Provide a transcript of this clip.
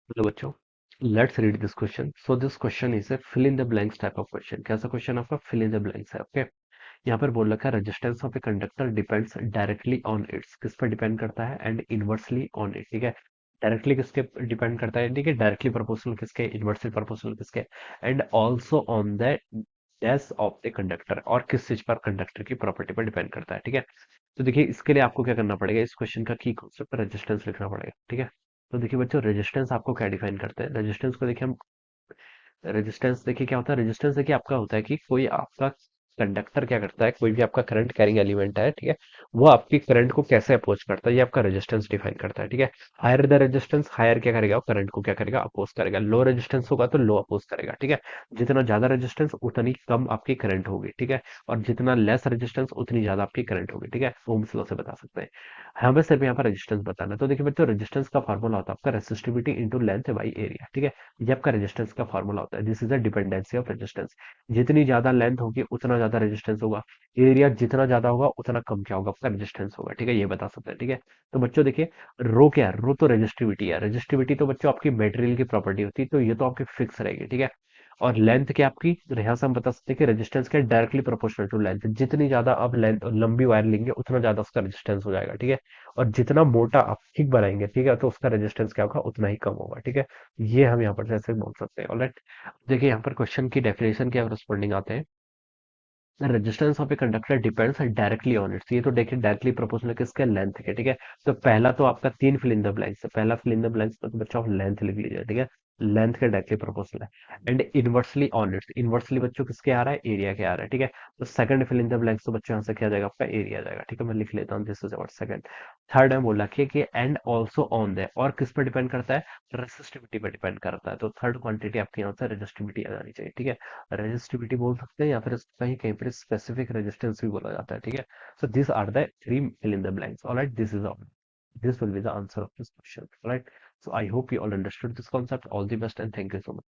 Hello बच्चों, let's read this question. So this question is a fill in the blanks type of question. कैसा question आपका? Fill in the blanks है। Okay, यहाँ पर बोल रखा है resistance of a conductor depends directly on its. किस पर डिपेंड करता है? And inversely on it. ठीक है, डायरेक्टली किसके डिपेंड करता है? ठीक है, डायरेक्टली प्रोपोर्शनल किसके, इनवर्सली प्रोपोर्शनल किसके, एंड ऑल्सो ऑन द डेस ऑफ द कंडक्टर। और किस चीज पर? कंडक्टर की प्रॉपर्टी पर डिपेंड करता है। ठीक है, तो देखिए इसके लिए आपको क्या करना पड़ेगा, इस क्वेश्चन का की कॉन्सेप्ट रेजिस्टेंस लिखना पड़ेगा। ठीक है, तो देखिए बच्चों, रेजिस्टेंस आपको क्या डिफाइन करते हैं? रेजिस्टेंस को देखिए हम, रेजिस्टेंस देखिए क्या होता है। रेजिस्टेंस देखिए आपका होता है कि कोई आपका कंडक्टर क्या करता है, कोई भी आपका करंट कैरिंग एलिमेंट है, ठीक है, वो आपकी करंट को कैसे अपोज करता है, ये आपका रेजिस्टेंस डिफाइन करता है। ठीक है, हायर द रेजिस्टेंस, हायर क्या करेगा, वो करंट को क्या करेगा, अपोज करेगा। लो रेजिस्टेंस होगा तो लो अपोज करेगा। ठीक है, जितना ज्यादा रेजिस्टेंस उतनी कम आपकी करंट होगी। ठीक है, और जितना लेस रेजिस्टेंस उतनी ज्यादा आपकी करंट होगी। ठीक है, ओम्स लॉ से बता सकते हैं। हमें सिर्फ यहाँ पर रेजिस्टेंस बताना है। तो देखिए बच्चों, रेजिस्टेंस का फॉर्मूला होता है आपका resistivity into length by area. ठीक है, ये आपका रेजिस्टेंस का फॉर्मूला होता है। This is the dependency of resistance. जितनी ज्यादा लेंथ होगी उतना ज्यादा रेजिस्टेंस होगा, एरिया जितना ज्यादा होगा उतना कम क्या होगा, आपका रेजिस्टेंस होगा। ठीक है, ये बता सकते हैं। ठीक है, तो बच्चों देखिए, रो क्या है? रो तो रेजिस्टिविटी है। रेजिस्टिविटी तो बच्चों आपकी मटेरियल की प्रॉपर्टी होती है, तो ये तो आपकी फिक्स रहेगी। ठीक है, और लेंथ क्या आपकी, यहाँ से हम बता सकते हैं कि रेजिस्टेंस के डायरेक्टली प्रोपोर्शनल टू लेंथ। जितनी ज्यादा आप लेंथ लंबी वायर लेंगे उतना ज्यादा उसका रेजिस्टेंस हो जाएगा। ठीक है, और जितना मोटा आप थिक बनाएंगे, ठीक है, तो उसका रेजिस्टेंस क्या होगा, उतना ही कम होगा। ठीक है, ये हम यहाँ पर जैसे बोल सकते हैं। ऑलराइट, देखिए यहाँ पर क्वेश्चन की डेफिनेशन के करस्पॉन्डिंग आते हैं। The resistance of a conductor depends directly on it's. ये तो देखिए डायरेक्टली प्रोपोर्शनल किसके, लेंथ के। ठीक है, तो पहला तो आपका तीन फिल इन द ब्लैंक्स है। पहला फिल इन द ब्लैंक्स तो बच्चों आप लेंथ लिख लीजिए। ठीक है, लेंथ के डायरेक्टली प्रोपोर्शनल है। And inversely on it's, inversely बच्चों किसके आ रहा है, एरिया के आ रहा है। ठीक है, तो second fill in the blanks तो बच्चों यहाँ से क्या आ जाएगा, आपका एरिया आ जाएगा। ठीक है, मैं लिख लेता हूँ, this is our second. Third है बोला कि एंड ऑल्सो ऑन द, और किस पर डिपेंड करता है, रेसिस्टिविटी पर डिपेंड करता है। तो थर्ड क्वांटिटी आपके यहाँ से रेजिस्टिविटी आ जानी चाहिए। ठीक है, रेजिस्टिविटी बोल सकते हैं या फिर कहीं कहीं पर स्पेसिफिक रेजिस्टेंस भी बोला जाता है। ठीक है, so this are the three fill in the blanks. Alright, this is all, this will be the answer of this question. Right, so I hope you all understood this concept. All the best and thank you so much.